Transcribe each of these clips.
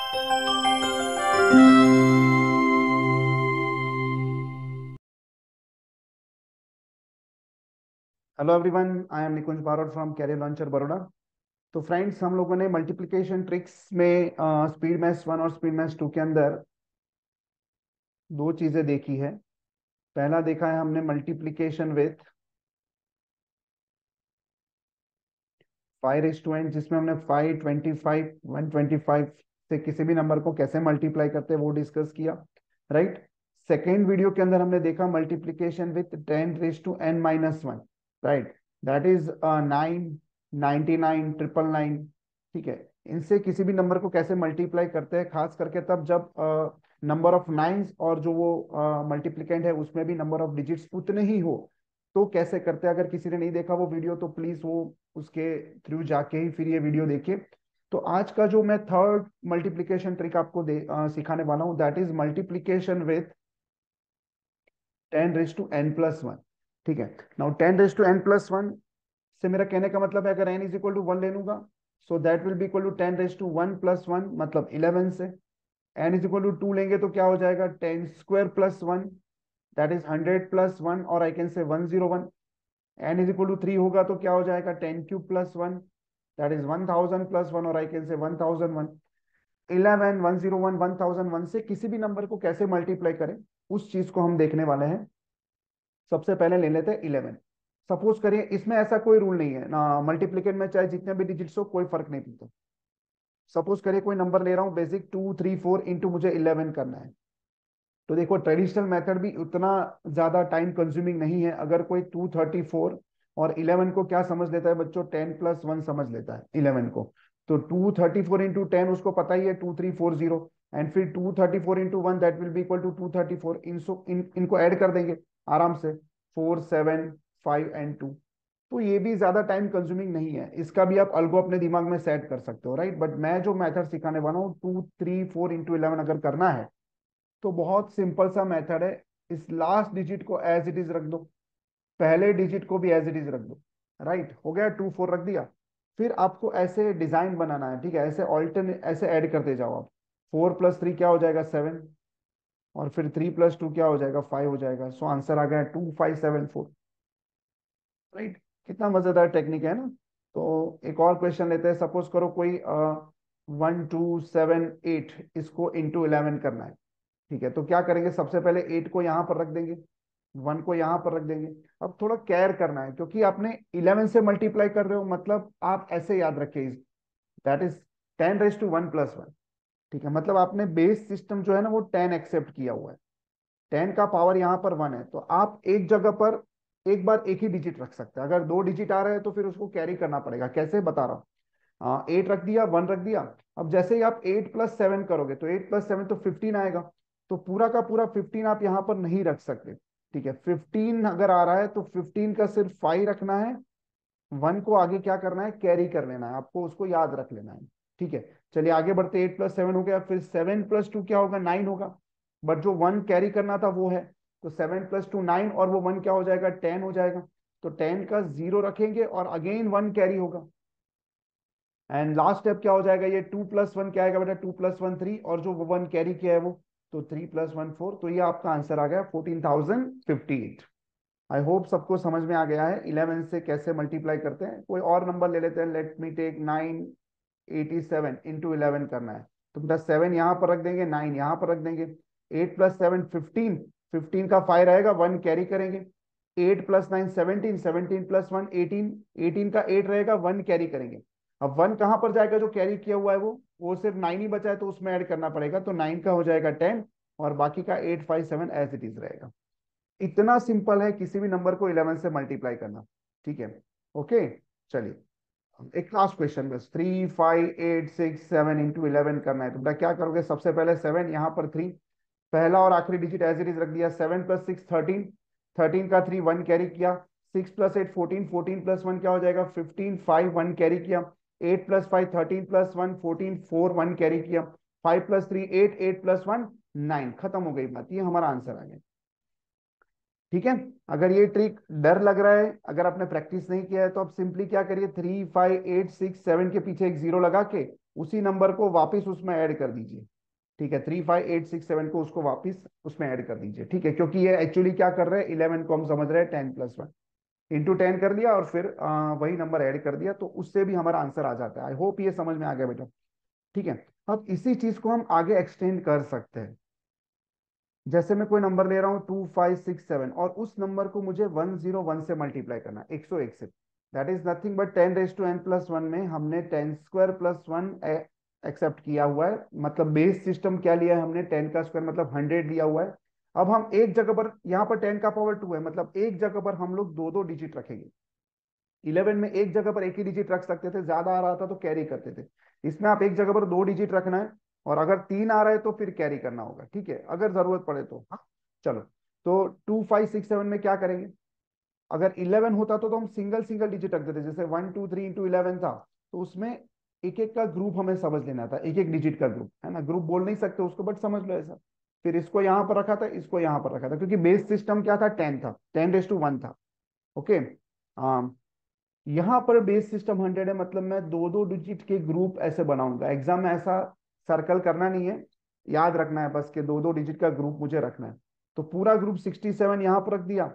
Hello everyone, I am Nikunj Barot from Career Launcher Baroda. तो friends, हम लोगों ने मल्टीप्लिकेशन ट्रिक्स में स्पीड मैथ्स 1 और स्पीड मैथ्स 2 के अंदर दो चीजें देखी है। पहला देखा है हमने मल्टीप्लिकेशन विथ 5 जिसमें हमने 525 125 से किसी भी नंबर को कैसे मल्टीप्लाई करते हैं वो डिस्कस किया, राइट। सेकेंड वीडियो के अंदर हमने देखा multiplication with 10⁻n−1, right. That is 9, 99, 999। ठीक है, इनसे किसी भी नंबर को कैसे मल्टीप्लाई करते हैं, खास करके तब जब नंबर ऑफ नाइन्स और जो वो मल्टीप्लिकेंट है उसमें भी नंबर ऑफ डिजिट्स उतने ही हो, तो कैसे करते हैं। अगर किसी ने नहीं देखा वो वीडियो तो प्लीज वो उसके थ्रू जाके ही फिर ये वीडियो देखिए। तो आज का जो मैं थर्ड मल्टीप्लिकेशन ट्रिक आपको सिखाने वाला हूँ, that is multiplication with 10⁻n+1। ठीक है, नाउ 10⁻n+1 से मेरा कहने का मतलब है, अगर n इज इक्वल टू 1 ले लूंगा, so that will be equal to 10⁻1+1 मतलब 11 से। n इज इक्वल टू 2 लेंगे तो क्या हो जाएगा, 10² + 1, दैट इज 100+1, और I can say 101। n is equal to 3 होगा तो क्या हो जाएगा, 10³ + 1, दैट इज 1000+1, और आई कैन से 1001। 11, 101, 1001 से किसी भी नंबर को कैसे मल्टीप्लाई करें उस चीज को हम देखने वाले हैं। सबसे पहले ले लेते हैं 11। सपोज करिए, इसमें ऐसा कोई रूल नहीं है ना, मल्टीप्लिकेट में चाहे जितने भी डिजिट्स हो कोई फर्क नहीं पड़ता। सपोज करिए कोई नंबर ले रहा हूं बेसिक 234 इंटू मुझे 11 करना है। तो देखो, ट्रेडिशनल मेथड भी उतना ज्यादा टाइम कंज्यूमिंग नहीं है। अगर कोई 234 और 11 को क्या समझ लेता है बच्चों, 10+1 समझ लेता है 11 को। तो 234 × 10 उसको पता ही है, 2340। एंड फिर 234 × 1 that will be equal to 234। इनको ऐड कर देंगे आराम से, 4 7 5 एंड 2। तो ये भी ज्यादा टाइम कंज्यूमिंग नहीं है, इसका भी आप अलगो अपने दिमाग में सेट कर सकते हो, राइट। बट मैं जो मेथड सिखाने वाला हूँ 234 × 11 अगर करना है तो बहुत सिंपल सा मेथड है। इस लास्ट डिजिट को एज इट इज रख दो, पहले डिजिट को भी एज इट इज रख दो, राइट। हो गया, 24 रख दिया। फिर आपको ऐसे डिजाइन बनाना है, ठीक है, ऐसे ऑल्टरनेट ऐसे ऐड करते जाओ आप। 4 + 3 क्या हो जाएगा, 7, और फिर 3 + 2 क्या हो जाएगा, 5 हो जाएगा। सो आंसर आ गया 2574, राइट। कितना मजेदार टेक्निक है ना। तो एक और क्वेश्चन लेते हैं। सपोज करो कोई 1278 इसको इंटू 11 करना है। ठीक है, तो क्या करेंगे, सबसे पहले 8 को यहाँ पर रख देंगे, 1 को यहाँ पर रख देंगे। अब थोड़ा केयर करना है क्योंकि आपने 11 से मल्टीप्लाई कर रहे हो, मतलब आप ऐसे याद रखिए, दैट इज 10⁻1+1। ठीक है, मतलब आपने बेस सिस्टम जो है ना वो 10 एक्सेप्ट किया हुआ है। 10 का पावर यहाँ पर 1 है, तो आप एक जगह पर एक बार एक ही डिजिट रख सकते हैं। अगर दो डिजिट आ रहे हैं तो फिर उसको कैरी करना पड़ेगा। कैसे बता रहा हूँ, 8 रख दिया, 1 रख दिया। अब जैसे ही आप 8 + 7 करोगे तो 8 + 7 तो 15 आएगा। तो पूरा का पूरा 15 आप यहाँ पर नहीं रख सकते। ठीक है, 15 अगर आ रहा है तो 15 का सिर्फ 5 रखना है। 1 को आगे क्या करना है, कैरी कर लेना है, आपको उसको याद रख लेना है। ठीक है, चलिए आगे बढ़ते। 8 + 7 हो गया, फिर 7 + 2 क्या होगा, 9 होगा। बट जो 1 कैरी करना था वो है, तो 7 + 2 9, और वो 1 क्या हो जाएगा, 10 हो जाएगा। तो 10 का 0 रखेंगे और अगेन 1 कैरी होगा। एंड लास्ट स्टेप क्या हो जाएगा, ये 2 + 1 क्या आएगा बेटा, 2 + 1 3, और जो 1 कैरी किया है वो, तो 3 + 1 4। तो ये आपका आंसर आ गया 14,058। आई होप सबको समझ में आ गया है 11 से कैसे मल्टीप्लाई करते हैं। कोई और नंबर ले लेते हैं, लेट मी टेक 987 इंटू 11 करना है। तो बेटा 7 यहाँ पर रख देंगे, 9 यहाँ पर रख देंगे। 8 + 7 15, 15 का 5 रहेगा, 1 कैरी करेंगे। 8 + 9 17, 17 + 1 18, 18 का 8 रहेगा, 1 कैरी करेंगे। अब 1 कहाँ पर जाएगा, जो कैरी किया हुआ है वो सिर्फ 9 ही बचा है, तो उसमें ऐड करना पड़ेगा। तो 9 का हो जाएगा 10, और बाकी का 857 एज इट इज रहेगा। इतना सिंपल है किसी भी नंबर को 11 से मल्टीप्लाई करना। ठीक है, ओके। चलिए एक लास्ट क्वेश्चन, बस 3 5 8 6 7 इंटू 11 करना है। तो बेटा क्या करोगे, सबसे पहले 7, यहाँ पर 3, पहला और आखिरी डिजिट एज इट इज रख दिया। 7 + 6 13, 13 का 3 1 कैरी किया। 6 + 8 14, 14 + 1 क्या हो जाएगा, 15 5 1 कैरी किया। 8 + 5 13 + 1 14 4 1 कैरी किया। 5 + 3 8, 8 + 1 9। खत्म हो गई बात, ये हमारा आंसर आ गया। ठीक है, अगर ये ट्रिक डर लग रहा है, अगर आपने प्रैक्टिस नहीं किया है, तो आप सिंपली क्या करिए, 3 5 8 6 7 के पीछे एक 0 लगा के उसी नंबर को वापस उसमें ऐड कर दीजिए। ठीक है, 35867 को उसको वापस उसमें ऐड कर दीजिए। ठीक है, क्योंकि ये एक्चुअली क्या कर रहे हैं, 11 को हम समझ रहे हैं 10+1, इंटू 10 कर लिया और फिर वही नंबर ऐड कर दिया, तो उससे भी हमारा आंसर आ जाता है। आई होप ये समझ में आ गया बेटा। ठीक है, अब इसी चीज को हम आगे एक्सटेंड कर सकते हैं। जैसे मैं कोई नंबर ले रहा हूँ 2567 और उस नंबर को मुझे 101 से मल्टीप्लाई करना है, 101 से। That is nothing but 10⁻n+1 में हमने 10² + 1 एक्सेप्ट किया हुआ है। मतलब बेस सिस्टम क्या लिया है हमने, 10 का स्क्वायर मतलब 100 लिया हुआ है। अब हम एक जगह पर, यहाँ पर 10 का पावर 2 है, मतलब एक जगह पर हम लोग दो दो डिजिट रखेंगे। 11 में एक जगह पर एक ही डिजिट रख सकते थे, ज्यादा आ रहा था तो कैरी करते थे। इसमें आप एक जगह पर दो डिजिट रखना है, और अगर 3 आ रहा है तो फिर कैरी करना होगा। ठीक है, अगर जरूरत पड़े तो। हाँ, चलो। तो 2567 में क्या करेंगे, अगर 11 होता तो हम सिंगल सिंगल डिजिट रख देते, जैसे 1 2 3 × 11 था, तो उसमें एक एक का ग्रुप हमें समझ लेना था, एक एक डिजिट का ग्रुप, है ना। ग्रुप बोल नहीं सकते उसको, बट समझ लो ऐसा। फिर इसको यहां पर रखा था, इसको यहां पर रखा था, क्योंकि बेस सिस्टम क्या था, 10 था, 10⁻1 था। ओके। यहाँ पर बेस सिस्टम 100 है, मतलब मैं दो दो डिजिट के ग्रुप ऐसे बनाऊंगा। एग्जाम में ऐसा सर्कल करना नहीं है, याद रखना है बस कि दो दो डिजिट का ग्रुप मुझे रखना है। तो पूरा ग्रुप 67 यहाँ पर रख दिया,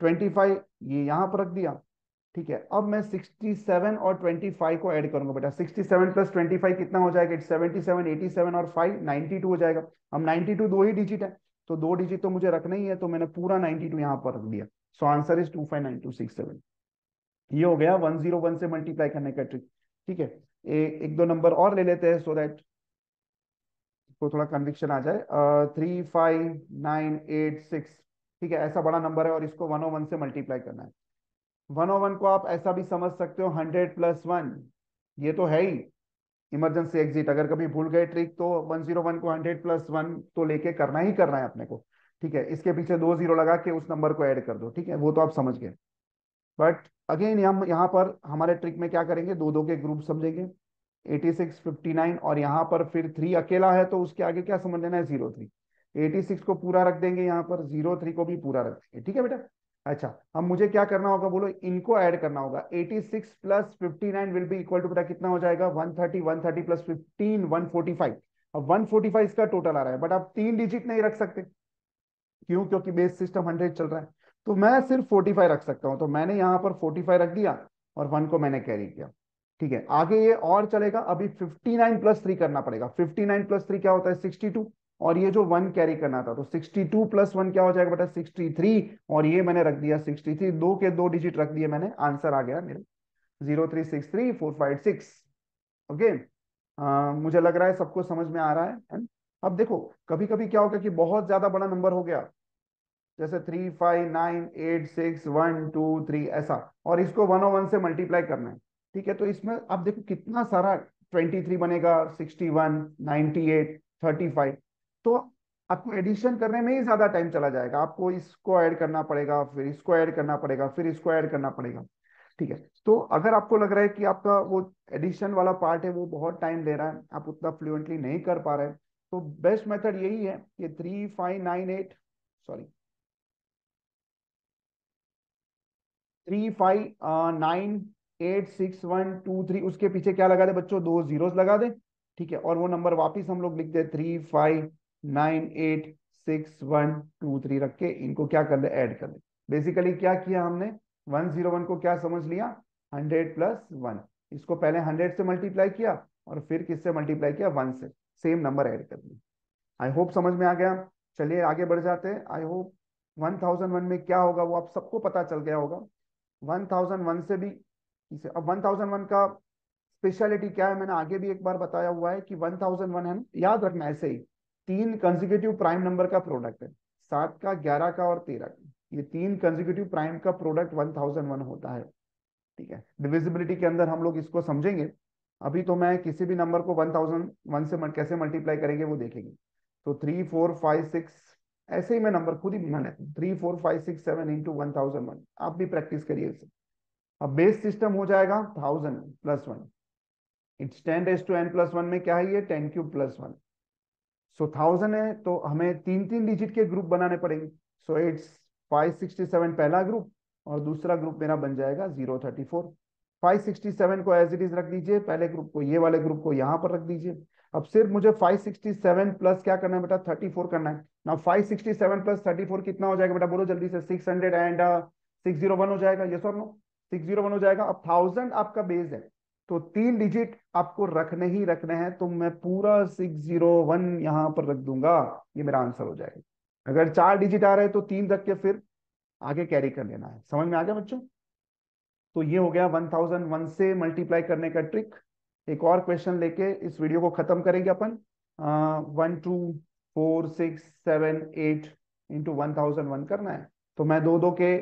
25 ये यहाँ पर रख दिया। ठीक है, अब मैं 67 और 25 को ऐड करूंगा बेटा। 67 + 25 कितना हो जाएगा, 77, 87 और 5 92 हो जाएगा। अब 92 दो ही डिजिट है, तो दो डिजिट तो मुझे रखना ही है, तो मैंने पूरा 92 यहाँ पर रख दिया। So answer is 259267। ये हो गया 101 से मल्टीप्लाई करने का ट्रिक। ठीक है, एक दो नंबर और ले लेते हैं, सो दैट को थोड़ा कन्विक्शन आ जाए। 35986। ठीक है, ऐसा बड़ा नंबर है और इसको 101 से मल्टीप्लाई करना है। 101 को आप ऐसा भी समझ सकते हो, 100+1, ये तो है ही इमरजेंसी एग्जिट। अगर कभी भूल गए ट्रिक तो 101 को 100+1 तो लेके करना ही करना है अपने को। ठीक है, इसके पीछे दो जीरो लगा के उस नंबर को ऐड कर दो। ठीक है, वो तो आप समझ गए। बट अगेन हम यहाँ पर हमारे ट्रिक में क्या करेंगे, दो दो के ग्रुप समझेंगे। 86 59 और यहाँ पर फिर 3 अकेला है, तो उसके आगे क्या समझ लेना है, 03। 86 को पूरा रख देंगे यहाँ पर, 03 को भी पूरा रख देंगे। ठीक है बेटा। अच्छा, अब मुझे क्या करना होगा बोलो, इनको ऐड करना होगा। 86 + 59 विल बी इक्वल टू बेटा कितना हो जाएगा, 130। 130 + 15 145। अब 145 इसका टोटल आ रहा है, बट आप तीन डिजिट नहीं रख सकते। क्यों, क्योंकि बेस सिस्टम 100 चल रहा है, तो मैं सिर्फ 45 रख सकता हूं। तो मैंने यहाँ पर 45 रख दिया और 1 को मैंने कैरी किया। ठीक है, आगे ये और चलेगा। अभी 59 + 3 करना पड़ेगा। 59 + 3 क्या होता है, 62। और ये जो 1 कैरी करना था, तो 62 + 1 क्या हो जाएगा बेटा, 63। और ये मैंने रख दिया 63, दो के दो डिजिट रख दिए मैंने, आंसर आ गया मेरे 0363456। ओके। मुझे लग रहा है सबको समझ में आ रहा है। अब देखो, कभी कभी क्या होगा कि बहुत ज्यादा बड़ा नंबर हो गया, जैसे 3598612 3 ऐसा, और इसको 101 से मल्टीप्लाई करना है। ठीक है, तो इसमें अब देखो कितना सारा 23 बनेगा, 61 98 35। तो आपको एडिशन करने में ही ज्यादा टाइम चला जाएगा। आपको इसको ऐड करना पड़ेगा, फिर इसको ऐड करना पड़ेगा, फिर इसको ऐड करना पड़ेगा। ठीक है, तो अगर आपको लग रहा है कि आपका वो एडिशन वाला पार्ट है वो बहुत टाइम ले रहा है, आप उतना फ्लुएंटली नहीं कर पा रहे हैं, तो बेस्ट मेथड यही है कि 3598, सॉरी 35986123, उसके पीछे क्या लगा दे बच्चों, दो जीरोस लगा दे। ठीक है, और वो नंबर वापिस हम लोग लिख दे, 35986123 रख के इनको क्या कर दे, ऐड कर दे। बेसिकली क्या किया हमने, 101 को क्या समझ लिया, 100+1। इसको पहले 100 से मल्टीप्लाई किया और फिर किससे मल्टीप्लाई किया, 1 से। सेम नंबर ऐड कर दिया। आई होप समझ में आ गया। चलिए आगे बढ़ जाते हैं। आई होप 1001 में क्या होगा वो आप सबको पता चल गया होगा। 1001 से भी इसे, अब 1001 का स्पेशलिटी क्या है, मैंने आगे भी एक बार बताया हुआ है कि 1001 है ना, याद रखना ऐसे ही, तीन कंसेक्यूटिव प्राइम नंबर का प्रोडक्ट है, 7 का, 11 का और 13 का। ये तीन कंसेक्यूटिव प्राइम का प्रोडक्ट 1001 होता है। ठीक है, डिविजिबिलिटी के अंदर हम लोग इसको समझेंगे। अभी तो मैं किसी भी नंबर को 1001 से कैसे मल्टीप्लाई करेंगे वो देखेंगे। तो 3 4 5 6, ऐसे ही मैं नंबर खुद ही बना लेता हूँ, 3 4 5 6 7 × 1001। आप भी प्रैक्टिस करिए इसे। अब बेस सिस्टम हो जाएगा 1000+1। इट्स 10⁻n+1 में क्या है, ये 10³ + 1। सो 1000 है, तो हमें तीन तीन डिजिट के ग्रुप बनाने पड़ेंगे। सो इट्स 567 पहला ग्रुप, और दूसरा ग्रुप मेरा बन जाएगा 034। 567 को एज इट इज रख दीजिए, पहले ग्रुप को, ये वाले ग्रुप को यहाँ पर रख दीजिए। अब सिर्फ मुझे 567 प्लस क्या करना है बेटा, 34 करना है ना। 567 प्लस 34 कितना हो जाएगा बेटा, बोलो जल्दी से। 601 हो जाएगा, ये और नो, 601 हो जाएगा। अब 1000 आपका बेस है, तो 3 डिजिट आपको रखने ही रखने हैं, तो मैं पूरा 601 यहाँ पर रख दूंगा, ये मेरा आंसर हो जाएगा। अगर 4 डिजिट आ रहे हैं तो 3 रख के फिर आगे कैरी कर लेना है। समझ में आ गया बच्चों? तो ये हो गया 1001 से मल्टीप्लाई करने का ट्रिक। एक और क्वेश्चन लेके इस वीडियो को खत्म करेंगे अपन। 1 2 4 6 7 8 इंटू 1001 करना है। तो मैं दो दो के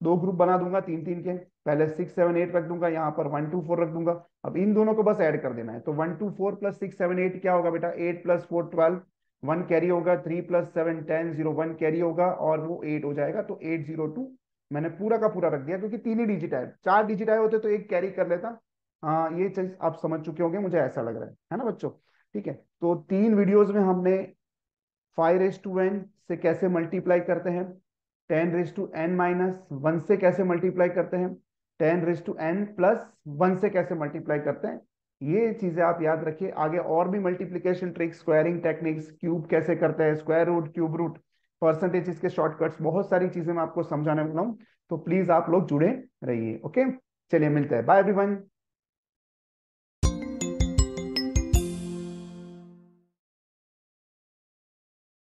दो ग्रुप बना दूंगा, 3 3 के। पहले 6 7 8 रख दूंगा, यहाँ पर 1 2 4 रख दूंगा। अब इन दोनों को बस ऐड कर देना है। तो 1 2 4 प्लस 6 7 8 क्या होगा बेटा, 8 प्लस 4 12, 1 कैरी होगा, 3 प्लस 7 10, 1 कैरी होगा और वो 8 हो जाएगा। तो 802 मैंने पूरा का पूरा रख दिया, क्योंकि 3 ही डिजिट आए। 4 डिजिट आए होते तो एक कैरी कर लेता। हाँ, ये चीज आप समझ चुके होंगे, मुझे ऐसा लग रहा है ना बच्चों? ठीक है, तो 3 वीडियोस में हमने 5 n से कैसे मल्टीप्लाई करते हैं, 10 n-1 से कैसे मल्टीप्लाई करते हैं, 10 n+1 से कैसे मल्टीप्लाई करते हैं, ये चीजें आप याद रखिए। आगे और भी multiplication tricks, squaring techniques, cube कैसे करते हैं, square root, cube root, percentage, इसके शॉर्टकट्स, बहुत सारी चीजें मैं आपको समझाने वाला हूँ। तो प्लीज आप लोग जुड़े रहिए। ओके, चलिए मिलते हैं, बाय एवरीवन।